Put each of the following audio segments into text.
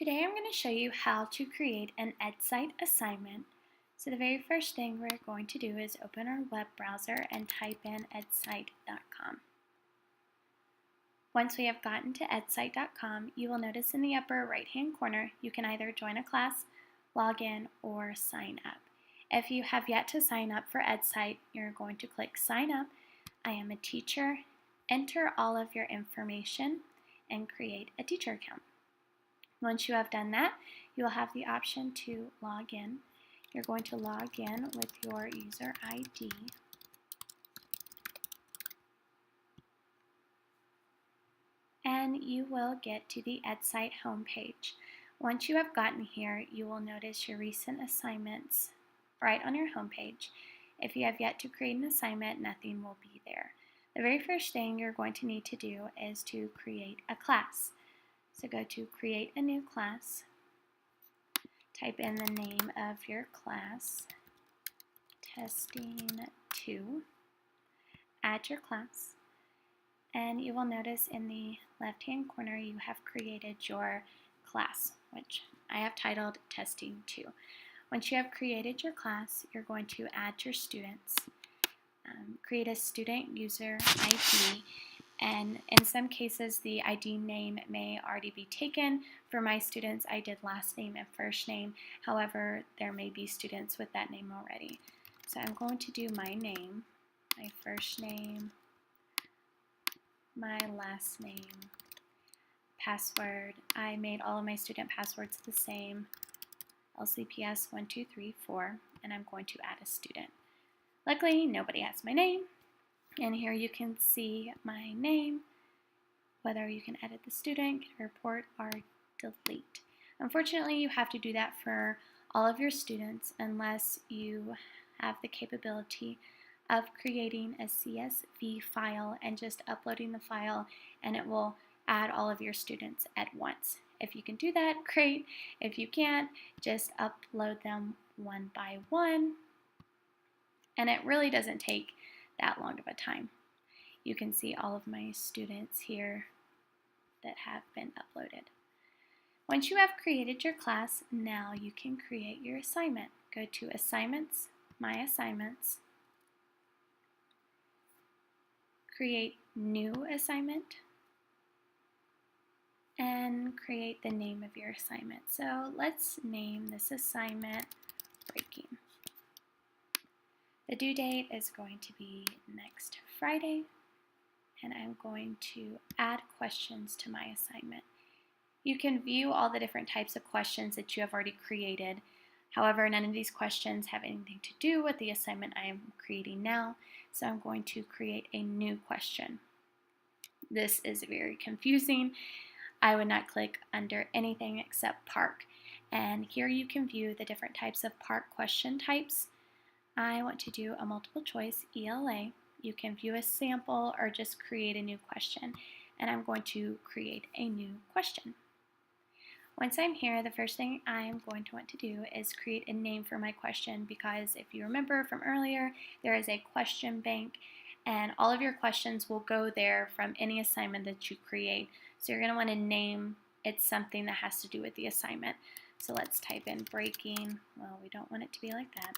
Today I'm going to show you how to create an edcite assignment. So the very first thing we're going to do is open our web browser and type in edcite.com. Once we have gotten to edcite.com, you will notice in the upper right hand corner you can either join a class, log in, or sign up. If you have yet to sign up for edcite, you're going to click sign up. I am a teacher, enter all of your information, and create a teacher account. Once you have done that, you will have the option to log in. You're going to log in with your user ID. And you will get to the edcite homepage. Once you have gotten here, you will notice your recent assignments right on your homepage. If you have yet to create an assignment, nothing will be there. The very first thing you're going to need to do is to create a class. So go to create a new class, type in the name of your class, testing 2, add your class, and you will notice in the left hand corner you have created your class, which I have titled testing 2. Once you have created your class, you're going to add your students, create a student user ID. And in some cases, the ID name may already be taken. For my students, I did last name and first name. However, there may be students with that name already. So I'm going to do my name, my first name, my last name, password. I made all of my student passwords the same, LCPS1234, and I'm going to add a student. Luckily, nobody has my name. And here you can see my name, whether you can edit the student, get a report, or delete. Unfortunately, you have to do that for all of your students unless you have the capability of creating a CSV file and just uploading the file, and it will add all of your students at once. If you can do that, great. If you can't, just upload them one by one, and it really doesn't take that long of a time. You can see all of my students here that have been uploaded. Once you have created your class, now you can create your assignment. Go to Assignments, My Assignments, create New Assignment, and create the name of your assignment. So let's name this assignment Breaking. The due date is going to be next Friday, and I'm going to add questions to my assignment. You can view all the different types of questions that you have already created. However, none of these questions have anything to do with the assignment I am creating now, so I'm going to create a new question. This is very confusing. I would not click under anything except park, and here you can view the different types of park question types. I want to do a multiple choice ELA. You can view a sample or just create a new question, and I'm going to create a new question. Once I'm here, the first thing I'm going to want to do is create a name for my question, because if you remember from earlier, there is a question bank, and all of your questions will go there from any assignment that you create. So you're going to want to name it something that has to do with the assignment. So let's type in breaking. Well, we don't want it to be like that.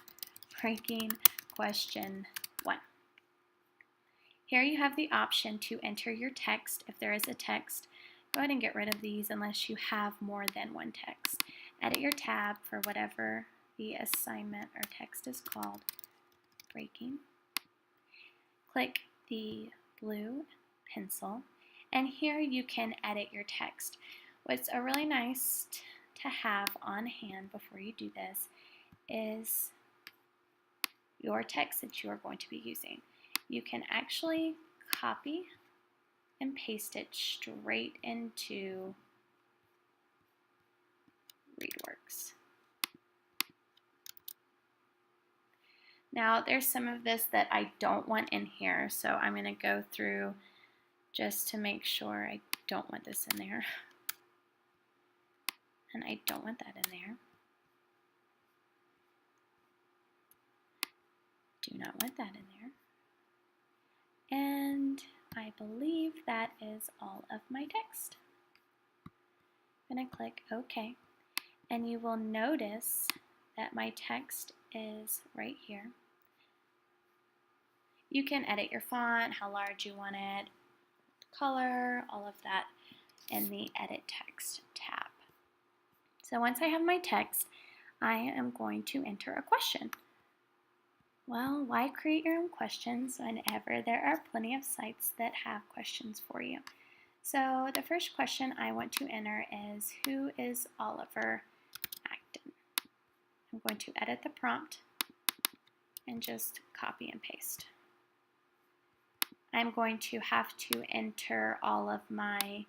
Breaking question 1. Here you have the option to enter your text. If there is a text, go ahead and get rid of these unless you have more than one text. Edit your tab for whatever the assignment or text is called, Breaking. Click the blue pencil, and here you can edit your text. What's really nice to have on hand before you do this is your text that you are going to be using. You can actually copy and paste it straight into ReadWorks. Now there's some of this that I don't want in here, so I'm going to go through just to make sure I don't want this in there. And I don't want that in there. Do not want that in there. And I believe that is all of my text. I'm going to click OK, and you will notice that my text is right here. You can edit your font, how large you want it, color, all of that in the Edit Text tab. So once I have my text, I am going to enter a question. Well, why create your own questions whenever there are plenty of sites that have questions for you? So the first question I want to enter is, who is Oliver Acton? I'm going to edit the prompt and just copy and paste. I'm going to have to enter all of my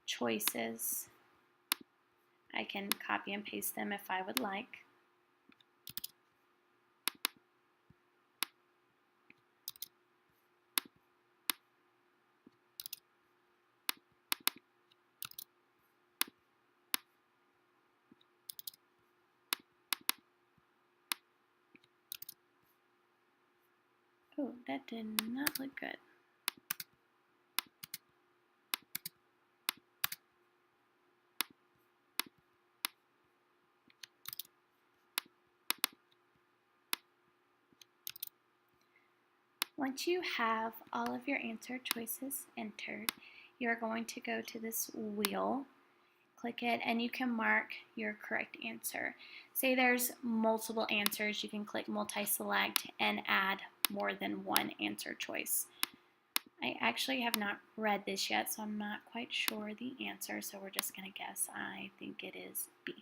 choices. I can copy and paste them if I would like. Oh, that did not look good. Once you have all of your answer choices entered, you're going to go to this wheel, click it, and you can mark your correct answer. Say there's multiple answers, you can click multi-select and add more than one answer choice. I actually have not read this yet, so I'm not quite sure the answer, so we're just going to guess. I think it is B.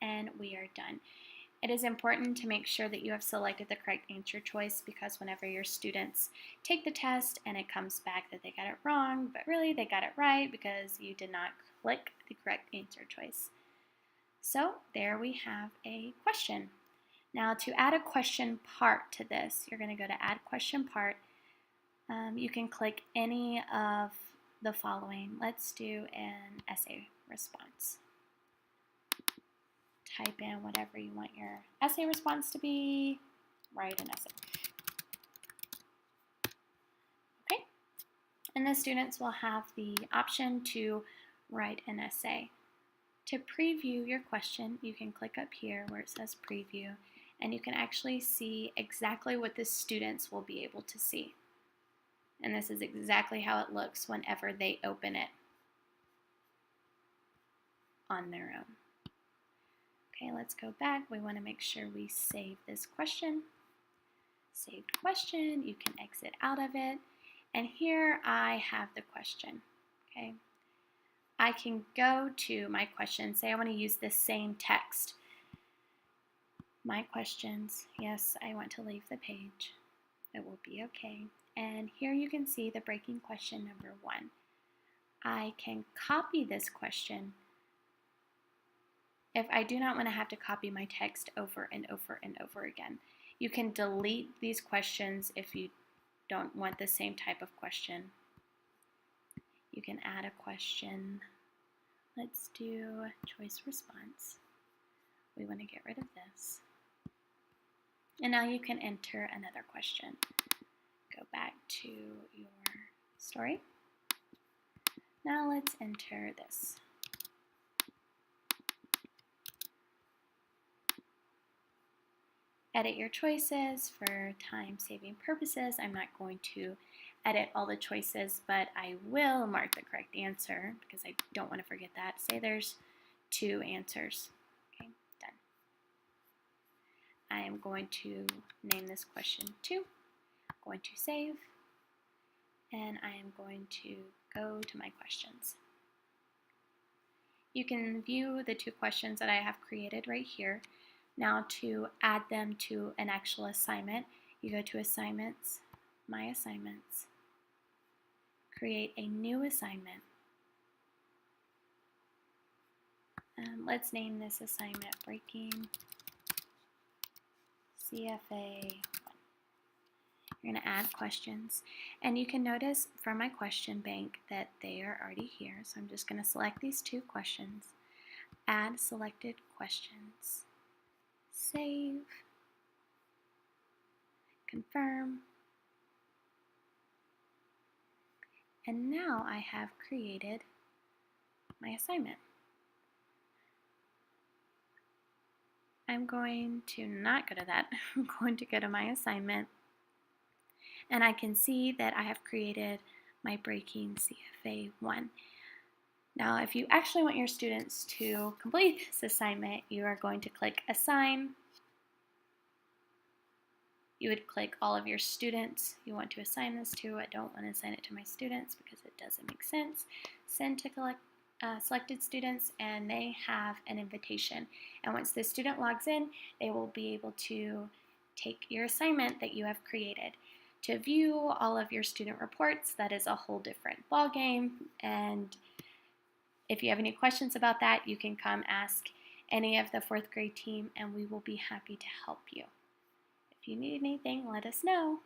And we are done. It is important to make sure that you have selected the correct answer choice, because whenever your students take the test and it comes back that they got it wrong, but really they got it right because you did not click the correct answer choice. So there we have a question. Now to add a question part to this, you're going to go to Add Question Part. You can click any of the following. Let's do an essay response. Type in whatever you want your essay response to be. Write an essay. Okay, and the students will have the option to write an essay. To preview your question, you can click up here where it says Preview, and you can actually see exactly what the students will be able to see. And this is exactly how it looks whenever they open it on their own. Okay, let's go back. We want to make sure we save this question. Saved question, you can exit out of it. And here I have the question, okay? I can go to my question, say I want to use the same text. My questions, yes, I want to leave the page. It will be okay. And here you can see the breaking question number 1. I can copy this question if I do not want to have to copy my text over and over and over again. You can delete these questions if you don't want the same type of question. You can add a question. Let's do choice response. We want to get rid of this. And now you can enter another question. Go back to your story. Now let's enter this. Edit your choices for time-saving purposes. I'm not going to edit all the choices, but I will mark the correct answer because I don't want to forget that. Say there's 2 answers. Okay, done. I am going to name this question 2. I'm going to save, and I am going to go to my questions. You can view the 2 questions that I have created right here. Now to add them to an actual assignment, you go to Assignments, My Assignments, create a new assignment. Let's name this assignment Breaking CFA 1. You're going to add questions, and you can notice from my question bank that they are already here. So I'm just going to select these 2 questions, add selected questions, save, confirm, and now I have created my assignment. I'm going to not go to that. I'm going to go to my assignment, and I can see that I have created my Breaking CFA 1. Now, if you actually want your students to complete this assignment, you are going to click Assign. You would click all of your students you want to assign this to. I don't want to assign it to my students because it doesn't make sense. Send to selected students, and they have an invitation. And once the student logs in, they will be able to take your assignment that you have created. To view all of your student reports, that is a whole different ballgame. And if you have any questions about that, you can come ask any of the 4th grade team, and we will be happy to help you. If you need anything, let us know.